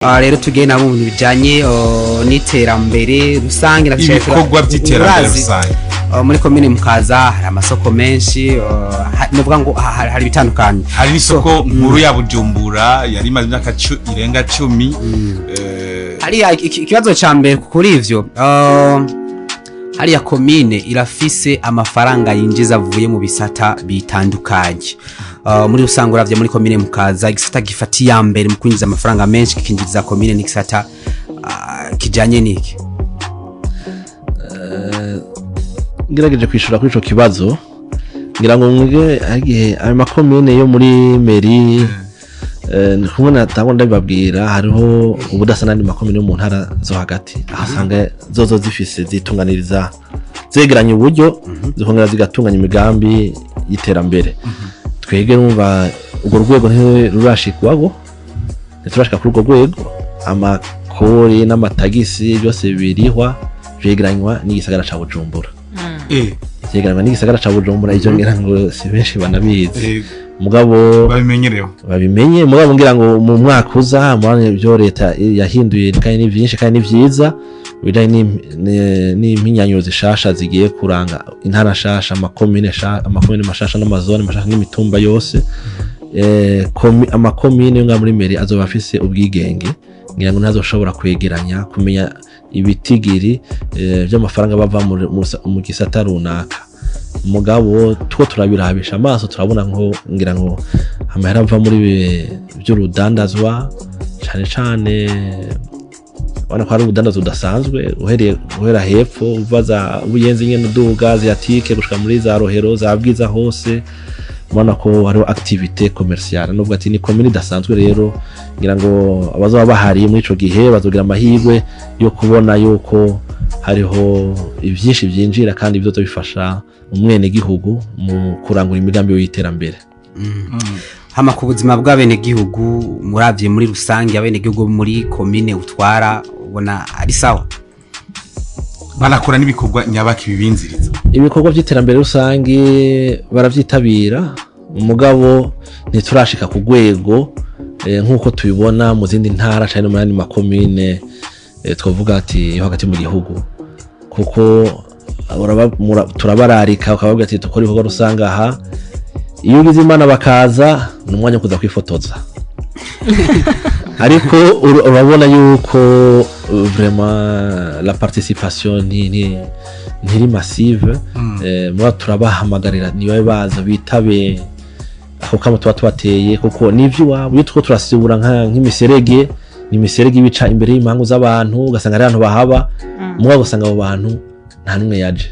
rero tugenda mu bintu bijanye n'iterambere rusange ibikorwa by'iterambere rusange muri komine Mukaza hari amasoko menshi nuvuga ngo hari bitandukanye. Hari isoko nkuru ya Bujumbura yari maze imyaka irenga 10. Hari ikibazo ca mbere kuri ivyo hari ya komine irafise amafaranga yinjiza avuye mu bisata bitandukanye. Muri rusange uravye muri komine Mukaza igisata gifati ya mbere mu kwinjiza amafaranga menshi kikinjiza komine n'ikisata kijanye niki. Ngerageje kwishura kuri ico kibazo ngira ngo mwige agiye ayo makomine yo muri meri kumwe natango ndabibabwira hariho ubudasa nandi makomine yo mu ntara zo hagati ahasanga zozo zifise zitunganiriza zegeranye uburyo zikongera zigatunganya imigambi y'iterambere. Twege numva urwo rwego ntirurashikwago ntiturashika kuri urwo rwego amakori n'amatagisi byose birihwa byegeranywa n'igisagara ca Bujumbura. Yegeranywa n'igisagara ca Bujumbura ivyo ngira ngo si benshi banabizi mugabo babimenye mugabo ngira ngo mu mwaka uza murane byo leta yahinduye kandi ni byinshi kandi ni vyiza bijanye n'impinyanyuro zishasha zigiye kuranga intara shasha amakomine mashasha n'amazone mashasha n'imitumba yose amakomine yo muri meri azoba afise ubwigenge ngira ngo ntazoshobora kwegeranya kumenya ibitigiri by'amafaranga bava mu gisata runaka mugabo two turabirabisha amaso turabona nko ngira ngo amahera ava muri by'urudandazwa cyane wana ko ari ubudandazo udasanzwe uhera hepfo uvaza ubuyenzi nyene duga asiatique gushika muri za rohero za bwiza hose mwana ko hariho activité commerciale nubwo ati ni commune idasanzwe rero ngira ngo abazoba bahari muri ico gihe bazogira amahirwe yo kubona yuko hariho ivyinshi byinjira kandi bizoto bifasha umwene gihugu mu kurangura imigambi y'iterambere. Hama ku buzima bw'abene gihugu muravye muri rusange abene gihugu muri commune utwara ubona ari sawa banakora n'ibikorwa nyabaki bibinziriza ibikorwa by'iterambere rusange baravyitabira umugabo ntiturashika ku rwego nkuko tubibona mu zindi ntara cyane mu yandi makomine twavuga ati yo hagati mu gihugu kuko turabararika ukavuga ati tukora ibikorwa rusange aha iyo ugize imana bakaza n'umwanya wo kuza kwifotoza ariko urabona yuko vraiment la participation ntiri massive mwa turabahamagarira niyo baza bitabe ako kama tubateye kuko nivyo wabo iyo tuko turasibura nk'imiserege n'imiserege bica imbere y'impangu z'abantu ugasanga ari abantu bahaba mwa gusanga abo bantu nta numwe yaje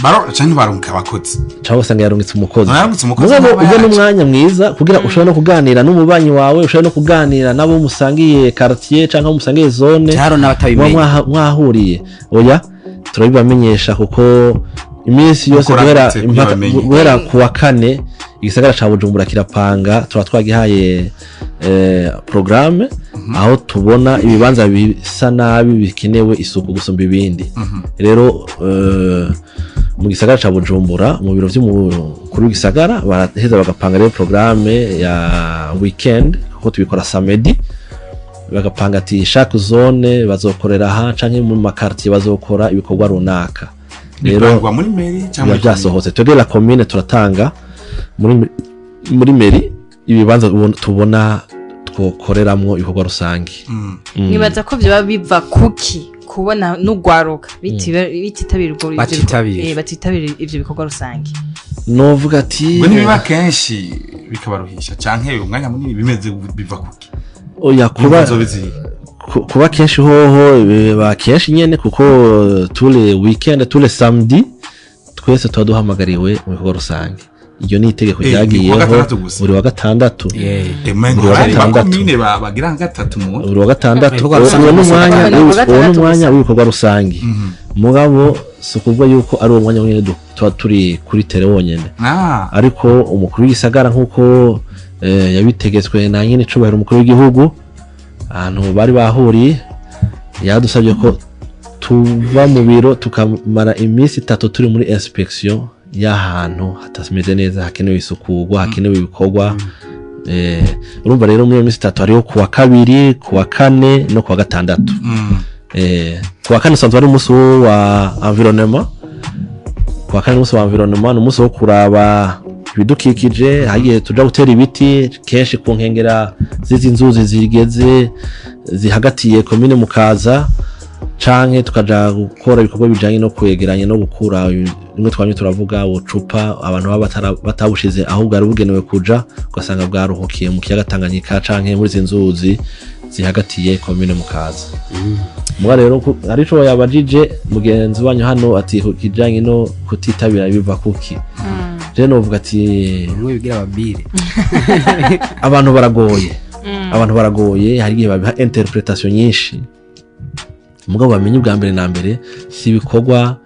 baro cyane barunka abakozi cyangwa usanga yarungitse umukozi ubwo n'umwanya mwiza kugira ushobora no kuganira n'umubanyi wawe ushobora no kuganira nabo musangiye quartier cyangwa musangiye zone mwahuriye oya turabibamenyesha kuko iminsi yose guhera kuwa kane igisagara ca Bujumbura kirapanga twagihaye programme aho tubona ibibanza bisa nabi bikenewe isuku gusumba ibindi rero mu gisagara ca Bujumbura mu biro by'umukuru w'igisagara baraheza bagapanga rero programme ya weekend kuko tubikora samedi bagapanga ati chaque zone bazokorera aha canke mu makartier bazokora ibikorwa runaka rero muri meri cyangwa byasohotse twebwe la commune turatanga muri meri ibibanza tubona twokoreramwo ibikorwa rusange. Nibaza ko byo biva kuki kubona n'ugwaruka batitabira ivyo bikorwa rusange novuga ati bwo niba kenshi bikabaruhisha canke umwanya munini bimeze biva kuki oya kuba kenshi hoho ba kenshi nyene kuko tule weekend tule samedi twese twaduhamagariwe mu bikorwa rusange iyo ni itegeko ryagiyeho buri wa gatandatu makomine bagira gatatu mu buri wa gatandatu uwo n'umwanya w'ibikorwa rusange mugabo sukubwo yuko ari umwanya nyene turi kuri tele wonyene ariko umukuru w'igisagara nkuko yabitegetswe na nyene cubahiro umukuru w'igihugu ahantu bari bahuriye yadusabye ko tuva mu biro tukamara iminsi 3 turi muri inspection y'ahantu hatasimeze neza hakenewe isukurwa hakenewe ibikorwa urumva rero muri iyo minsi 3 hariho kuwa kabiri kuwa kane no kuwa gatandatu kuwa kane usanzwe ari umunsi wa environnement kuwa kane umunsi wa environnement ni umunsi wo kuraba ibidukikije hagiye tuja gutera ibiti kenshi ku nkengera z'izi nzuzi zigeze zihagatiye komine Mukaza canke tukaja gukora ibikorwa bijanye no kwegeranya no gukura rimwe twamye turavuga ucupa abantu baba batabushize ahubwo ari bugenewe kuja ugasanga bwaruhukiye mu kiyaga Tanganyika canke muri zinzuzi zihagatiye komine Mukaza mwa rero arico yabajije mugenzi wanyu hano ati kijanye no kutitabira biva kuki je novuga ati mwe bigira ababire abantu baragoye hari gihe babiha interpretation nyinshi mugabo bamenye ubwa mbere na mbere si ibikorwa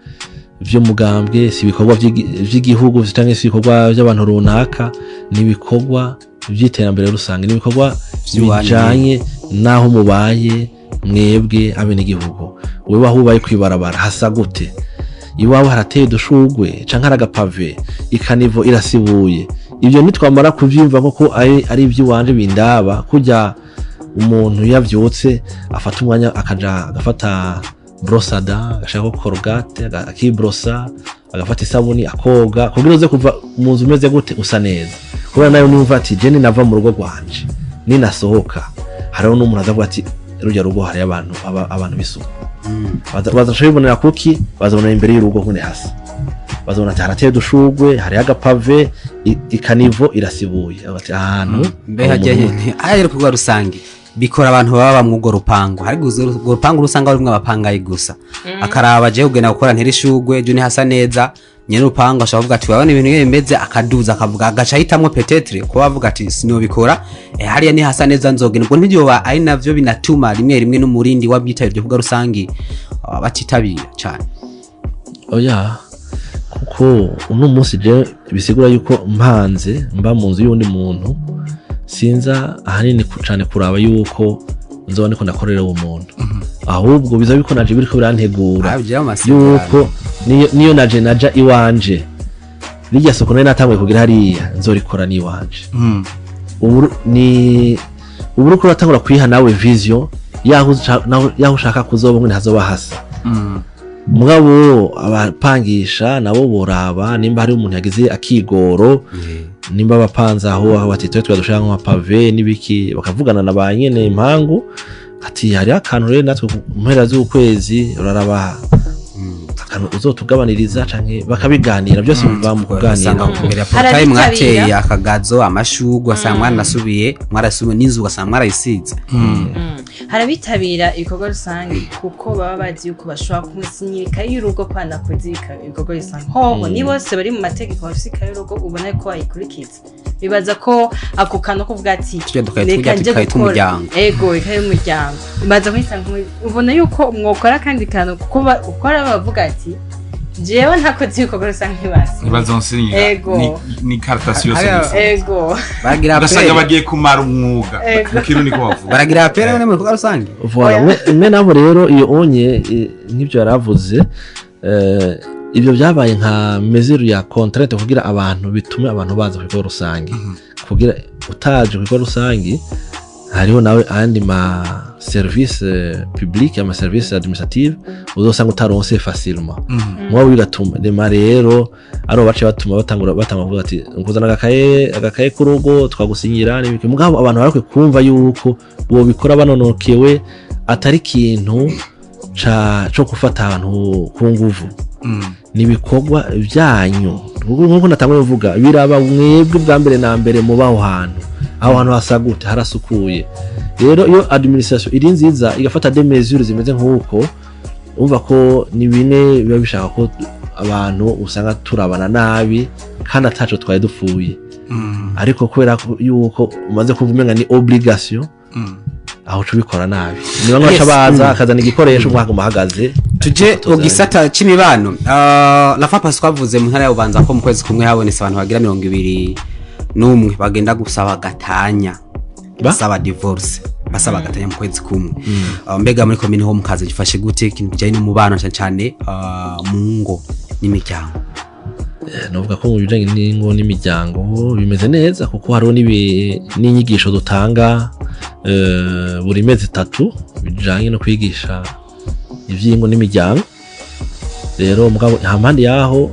vy'umugambwe si ibikorwa vy'igihugu cyangwa si ibikorwa by'abantu runaka ni ibikorwa by'iterambere rusange ni ibikorwa bijanye naho mubaye mwebwe abene igihugu wewe ahubaye kwibarabara hasa gute iwawe harateye dushugwe canke haragapave ikanivo irasibuye ibyo nitwamara kuvyimva koko ari ivy'iwanje bindaba kujya umuntu yavyutse afata umwanya akaja agafata brosada agashaka korogate akibrosa agafata isabuni akoga kugira uze kuva mu nzu umeze gute usa neza kubera nayo numva ati je nava mu rugo rwanje ninasohoka hariho n'umuntu azavuga ati rujya rugo hari abantu bisuku bazashobora kuki bazabona imbere y'urugo nkune hasi bazabona ati harateye dushugwe hari agapave ikanivo irasibuye ati ahantu mbe hajye ayo rwo rusange bikora abantu baba bamwugo rupango hari guzo rupango rusanga ari mwe abapangaye gusa akaraba je kugena gukora nterishugwe je ni hasa neza nyene rupango ashavuga ati wabona ibintu yemeze akaduza akavuga agaca hitamwe petetre ko bavuga ati sinobikora hariya ni hasa neza nzogena ubwo ntibyo ari navyo binatuma rimwe n'umurindi wabyitaye byo kuvuga rusangi batitabira cyane oya kuko uno munsi je bisigura yuko mpanze mba mu nzu y'undi muntu sinza ahanini cyane kuraba yuko nzobone ko ndakorera uwo muntu ahubwo biza biko naje biriko birantegura yuko niyo naja iwanje rijya soko nari natangwe kugira hariya nzorikora ni iwanje ubu uko uratangura kwiha nawe vision yaho ushaka kuzoba ngo ntazoba hasa mugabo abapangisha nabo boraba nimba hari umuntu yagize akigoro nimba bapanza aho batitoye twadushaka nka pave nibiki bakavugana na banyene impangu ati hari akantu rero natwe mpera z'ukwezi uraraba akantu uzotugabaniriza canke bakabiganira byose biva mu kuganira mbere portail mwateye akagazo amashugwa asanga nasubiye mwarasubiye n'inzu asanga mwarayisize harabitabira ibikorwa rusange kuko baba bazi yuko bashobora kumusinyirika y'urugo kwana kuzika ibikorwa rusange hoho ni bose bari mu mategeko bafisika y'urugo ubona ko bayikurikiza bibaza ko ako kantu kuvuga ati reka nje gukora ego ikaye umuryango bibaza ko isanga ubona yuko mwokora kandi kantu kuko ukora bavuga ati jewe ntakoze ibikorwa rusange basi ntibazonsinyira ni carte yose ego bagira basanga bagiye kumara umwuga mukiro niko bavuga baragira apera ne mu bikorwa rusange voilà mwe nabo rero iyo onye nk'ibyo yaravuze ibyo byabaye nka mesure ya contrainte kugira abantu bitume abantu baza ku bikorwa rusange kugira utaje ku bikorwa rusange hariho nawe andi ma service public ama service administrative uzosanga utaronse facilement mwa bigatuma dema rero aro bace batuma batangura kuvuga ati nguzana agakaye kurugo twagusinyira n'ibiki mugabo abantu barakwe kumva yuko bo bikora banonokewe atari kintu cyo gufata abantu ku nguvu nibikorwa byanyu nkuko natangwe uvuga biraba mwebwe bwa mbere na mbere mu baho hantu aho hantu hasagute harasukuye rero iyo administration iri nziza igafata des mesures zimeze nkuko umva ko ni bine biba bishaka ko abantu usanga turabana nabi kandi ataco twaye dupfuye ariko kubera yuko umaze kuvumenga ni obligation aho tubikora nabi niba nkaca baza akazana igikoresho umwaka mahagaze tuje ugisata c'imibano la fapa twavuze mu ntara y'ubanza ko mu kwezi kumwe habonetse abantu bagira 201 bagenda gusaba gatanya basaba divorce basaba gatanya mu kwezi kumwe mbega muri komine ho mukaza gifashe gute ikintu bijanye n'umubano cyane mu ngo n'imiryango novuga ko mu bijanye n'ingo n'imiryango bimeze neza kuko hariho n'inyigisho dutanga buri mezi 3 bijanye no kwigisha ivy'ingo n'imiryango. Rero mugabo hampande yaho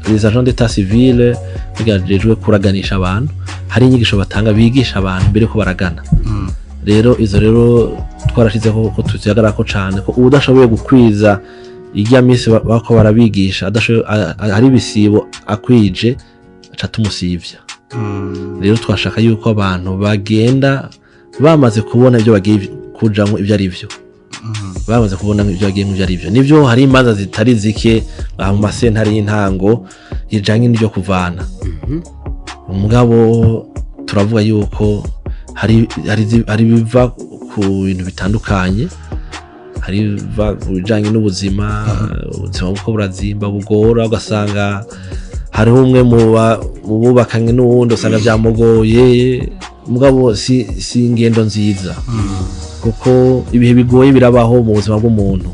les agents d'état civil bigajejwe kuraganisha abantu, hari inyigisho batanga bigisha abantu mbere ko baragana. Rero izo rero twarashize ko tuzihagarara ko cane ko udashoboye gukwiza irya misi bako barabigisha hari bisibo akwije aca tumusivya. Rero twashaka yuko abantu bagenda bamaze kubona ibyo bagiye kujamwe ibyo ari byo, bamaze kubona ibyo bagiye ibyo ari byo. Nivyo hari imanza zitari zike mu masentari y'intango yijanye n'ibyo kuvana. Mugabo turavuga yuko hari biva ku bintu bitandukanye, hari biva ku bijanye n'ubuzima, ubuzima buko burazimba bugora, ugasanga hari umwe mu bubakanye n'uwundi usanga byamugoye. Mugabo si ingendo nziza kuko ibihe bigoye birabaho mu buzima bw'umuntu.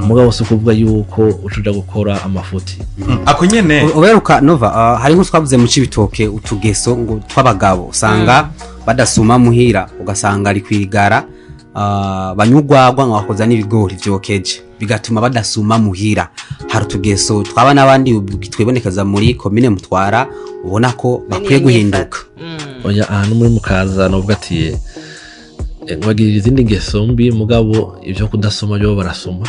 Mugabo si kuvuga yuko ucuja gukora amafuti ako nyene uberuka Nova. Hari nko twavuze mu Cibitoke utugeso ngo tw'abagabo usanga badasuma muhira, ugasanga ari kwigara banyugwagwa ngo bakoza n'ibigori vyokeje bigatuma badasuma muhira. Hari utugeso twaba n'abandi twibonekeza muri komine Mutwara ubona ko bakwiye guhinduka. Oya ahantu muri Mukaza novuga ati bagirira izindi ngeso mbi, mugabo ivyo kudasoma byo barasoma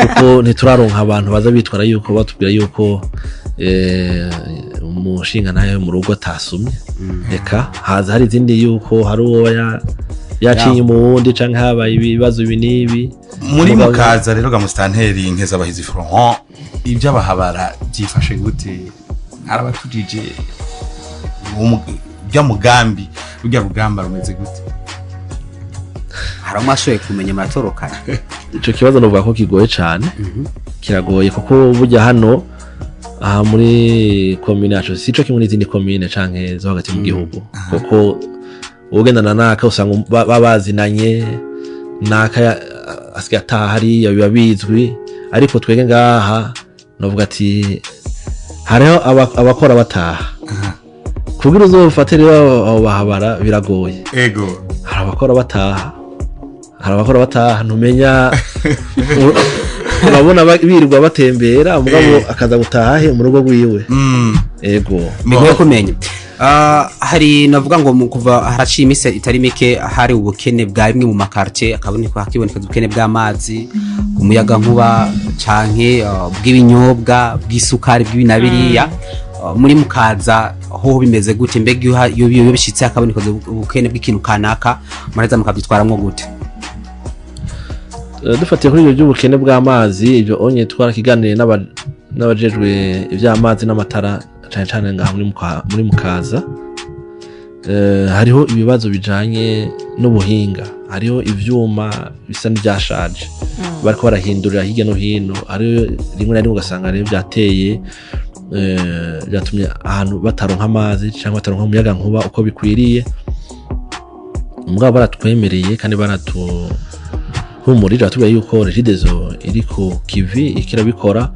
kuko ntituraronka abantu baza bitwara yuko batubwira yuko umushinga nayo mu rugo atasumye. Reka haza hari izindi yuko hari uwo yacinye mu wundi canke habaye ibibazo ibi n'ibi muri Mukaza. Rero ga mustanteri nkeza abahizi Florent ibyo abahabara byifashe gute? Arabatujije bya mugambi burya rugamba rumeze gute? Haramashoye kumenya amatorokana. Ico kibazo novuga ko kigoye cyane. Kiragoye kuko burya hano aha muri commune yacu sico kimwe n'izindi commune canke zo hagati mu gihugu, kuko ugendana naka usanga babazinanye naka asigaye ataha hariya biba bizwi. Ariko twege ngaha novuga ati hariho abakora bataha kugira uzofate rero abo bahabara biragoye. Ego hari abakora bataha ntumenya urabona birirwa batembera mugabo akaza gutaha he mu rugo rwiwe. Ego bigoye kumenya. Hari navuga ngo mu kuva haraciye imise itari mike hari ubukene bwa bimwe mu makartie, hakiboneka ubukene bw'amazi, umuyaga nkuba canke bw'ibinyobwa, bw'isukari, bw'ibinabiriya. Muri Mukaza ho bimeze gute? Mbega iyo bishitse akaboneka ubukene bw'ikintu kanaka mureza mukabyitwaramwo gute? Dufatiye kuri ibyo by'ubukene bw'amazi, ibyo onye twarakiganiriye n'abajejwe iby'amazi n'amatara cyane cyane ngaha muri Mukaza. Hariho ibibazo bijanye n'ubuhinga, hariho ivyuma bisa n'ibyashaje bariko barahindurira hirya no hino. Hariho rimwe na rimwe ugasanga rero byateye byatumye ahantu bataronka amazi cyangwa bataronka umuyaga nkuba uko bikwiriye. Mugabo baratwemereye kandi baratuhumurira batubwira yuko Regideso iri ku kivi ikirabikora,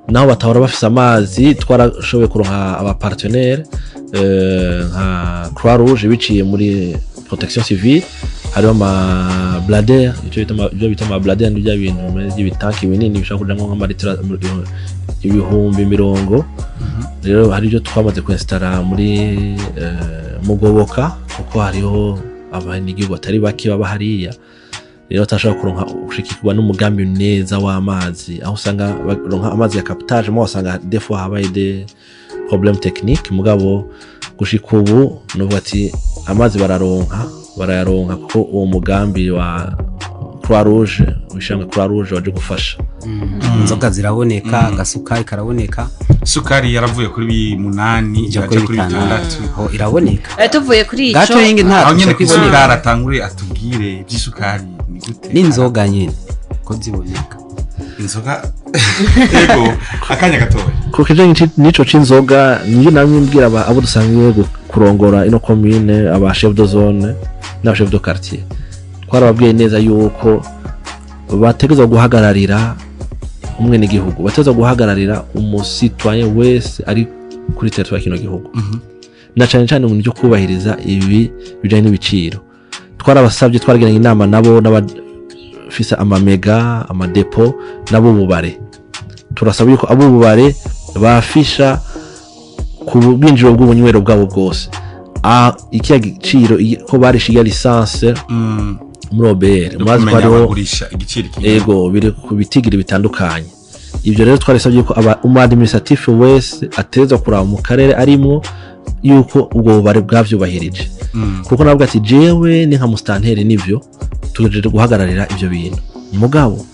naho batahora bafise amazi. Twarashoboye kuronka aba partenaire nka Croix Rouge biciye muri protection civile. Hariho ama blader, ibyo bita ama blader n'ibya bintu by'ibitanki binini bishaka kujamwo nk'amaritira ibihumbi 100. Rero hari ibyo twamaze kwinstara muri Mugoboka kuko hariho abanyagihugu batari baki baba hariya. Rero tashaka kuronka ushikirwa n'umugambi neza w'amazi, aho usanga baronka amazi ya captage mo usanga defo habaye de problème technique. Mugabo gushika ubu novuga ati amazi barayaronka kuko uwo mugambi wa Croix Rouge wishanga Croix Rouge waje gufasha. Inzoga ziraboneka, gasukari karaboneka. Sukari yaravuye kuri 8 ijya kuri 6 ho iraboneka. Tuvuye kuri ico gato yingi nta nyene kwiboneka atangure atubwire by'isukari ni gute n'inzoga nyene ko ziboneka. Inzoga ego akanya gatoya kuko kijanye nico c'inzoga niyo namwe mbwira abo dusangiye kurongora ino commune, aba chef de zone na chef de quartier. Twarababwiye neza yuko bategeza guhagararira umwe n'igihugu bateza guhagararira umusitwaye wese ari kuri territoire kino gihugu na cyane cyane mu byo kubahiriza ibi bijanye n'ibiciro twarabasabye twaragiranye inama nabo n'abafisa amamega amadepo nabo bubare turasaba yuko abo bubare bafisha ku binjiro bw'ubunywero bwabo bwose ikiya giciro ko barishiga lisanse muri OBR mwazi ko ariho ego biri ku bitigiri bitandukanye ibyo rero twarisabye ko umu administratif wese ateza kuraba mu karere arimo yuko ubwo bubare bwavyubahirije kuko nabwo ati jewe ni nka mustanteri nivyo tugejeje guhagararira ivyo bintu mugabo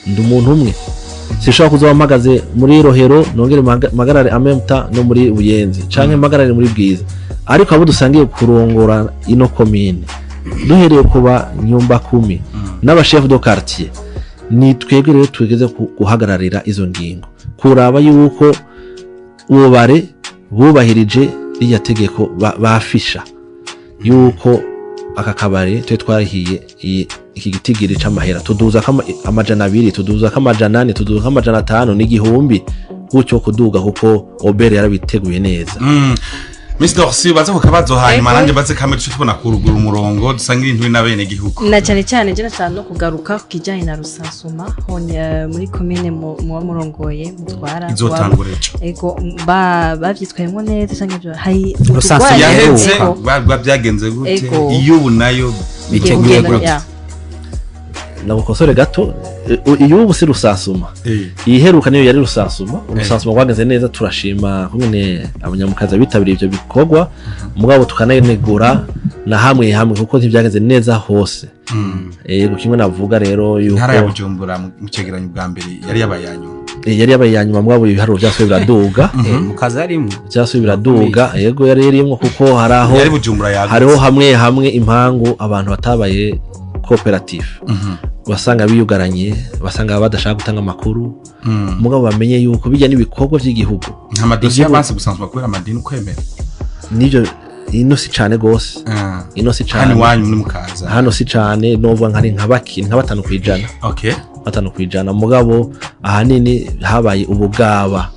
ndi umuntu umwe sishaka kuzoba mpagaze muri Rohero nongere magarare amemta no muri Buyenzi canke magarare muri Bwiza ariko abo dusangiye kurongora ino commune duhereye kuba nyumba 10 n'aba chef de quartier ni twebwe rero tugeze guhagararira izo ngingo kuraba yuko ubare bubahirije irya tegeko bafisha yuko aka kabare twe twarahiye iki gitigiri c'amahera tuduza amajana 2 tuduza amajana 4 tuduza amajana 5 n'igihumbi gutyo kuduga kuko OBR yarabiteguye neza Miss Dorsi baza ku kabazo hanyuma nanje baze kamera cyo tubona kurugura umurongo dusangira intwe n'abene gihugu na cyane cyane je nashaka no kugaruka kijanye na rusansuma honya muri commune mu murongoye mutwara izotangurejo ego bavyitwayemo neza cyangwa byo hayi rusansuma yaheze byagenze gute iyo ubu nayo biteguye gute nagukosore gato iyo ubu si rusansuma iheruka niyo yari rusansuma rusansuma rwagenze neza turashima kumwe abanyamukaza bitabiriye ibyo bikorwa mugabo tukanayinegura na hamwe kuko ntibyagenze neza hose yego kimwe navuga rero yuko ntara ya Bujumbura mu cegeranyo bwa mbere yari yabaye yanyuma mugabo ibiharuro byaswe biraduga mukaza arimo byaswe biraduga yego yari irimo kuko haraho yari Bujumbura yagutse hariho hamwe impangu abantu batabaye cooperative basanga biyugaranye basanga badashaka gutanga makuru mugabo bamenye yuko bijya n'ibikorwa by'igihugu nk'amadosiye abanse gusanzwa kubera amadini kwemera nivyo ino si cane gose ino si cane hano wanyu muri mukaza hano si cane novuga nkari nka 5 kwijana okay 5 kwijana mugabo ahanini habaye ubugaba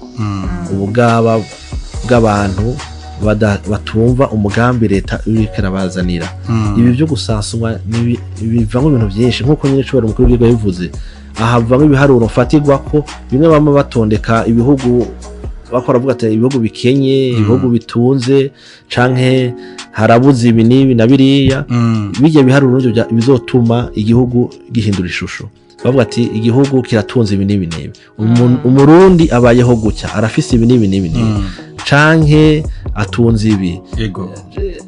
bw'abantu batumva umugambi leta urikera bazanira ibi byo gusansumwa bivamo ibintu byinshi nkuko nyine cyo umukuru w'igihugu yabivuze ahavamo ibiharuro fatigwa ko bimwe bama batondeka ibihugu bakora vuga ati ibihugu bikenye ibihugu bitunze canke harabuze ibi nibi na biriya bijye biharuro byo bizotuma igihugu gihindura ishusho bavuga ati igihugu kiratunze ibi nibi nibi umurundi abayeho gucya arafise ibi nibi canke atunze ibi yego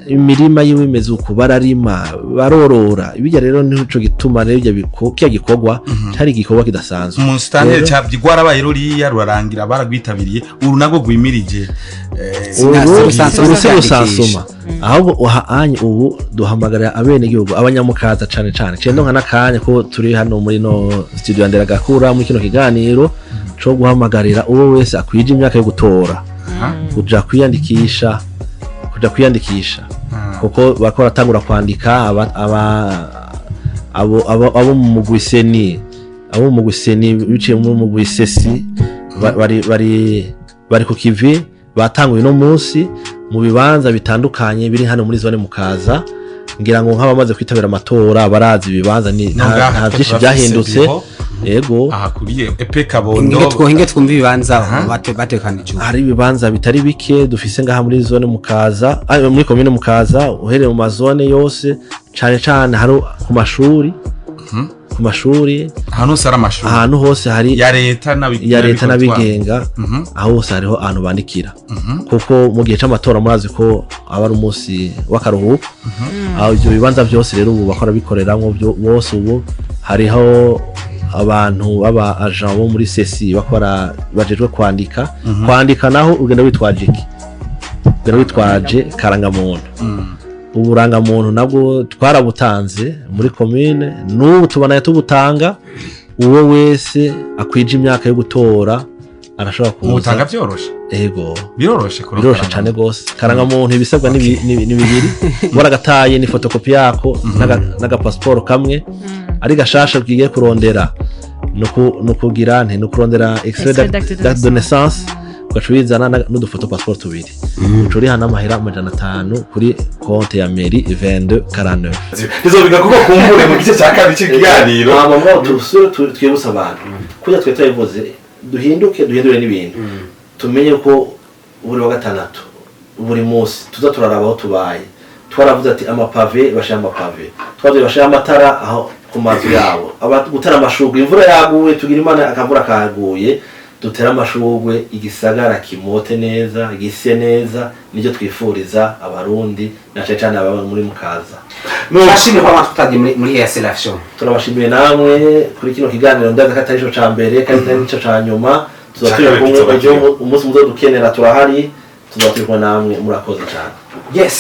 imirima yiwe imeze uko bararima barorora ibijya rero nico gituma rero ibyo gikorwa cyari gikorwa kidasanzwe umunstanteri cyabyi gwarabaye ruriya rurarangira baragwitabiriye uru nago gwimirije rusansuma ahubwo uhanye ubu duhamagarira abene gihugu abanyamukaza cane cendo nka nakanya ko turi hano muri no studio Ndera Gakura muri kino kiganiro cyo guhamagarira uwo wese akwije imyaka yo gutora kuja kwiyandikisha kuko bakora tangura kwandika abo mu mugwiseni biciye mu mugwisesi bari ku kivi batanguye no munsi mu bibanza bitandukanye biri hano muri zone mukaza ngira ngo nk'abamaze kwitabira amatora barazi ibibanza nta byinshi byahindutse yego ahakuriye epe Kabondo inge twumva ibibanza batekanije hari ibibanza bitari bike dufise ngaha muri zone mukaza muri commune mukaza uhereye mu mazone yose cane hari ku mashuri ahantu hose hari ya leta n'abigenga aho hose hariho ahantu bandikira kuko mu gihe c'amatora murazi ko aba ari umunsi w'akaruhuko aho ibyo bibanza byose rero ubu bakora bikoreramwo bose ubu hariho abantu baba agent bo muri sesi bakora bajejwe kwandika naho ugenda witwaje karangamuntu uburangamuntu nabwo twarabutanze muri commune n'ubu tubona tubutanga uwo wese akwije imyaka yo gutora arashobora kuza utanga byoroshe ego biroroshe cyane gose karangamuntu ibisabwa ni bibiri waragataye ni fotokopi yako naga passport kamwe ari gashasha ugiye kurondera no kugira nti no kurondera extrait d'acte de naissance ugacubizana n'udufoto passport tubiri ucuriha n'amahera 500 kuri konte ya mairie 2249 izobiga kuko kumbure mu gice cya kabiri cy'ikiganiro mama twibutsa abantu kuja twe twabivuze duhindure n'ibintu tumenye ko buri wa gatandatu buri munsi tuza turarabaho tubaye twaravuze ati amapave bashira amapave twaje bashira amatara aho ku mazu yabo gutara amashugwe imvura yaguye tugira imana akavura kaguye dutera amashugwe igisagara kimote neza gise neza nijyo twifuriza abarundi na cyane aba muri mukaza Turashimye kwa matutaje muri selection turabashimiye namwe kuri kino kiganiro ndaza katarisho ca mbere kandi nico ca nyuma tuzaturi kumwe umunsi muzo dukenera turahari tuzaturi kumwe namwe murakoze cyane yes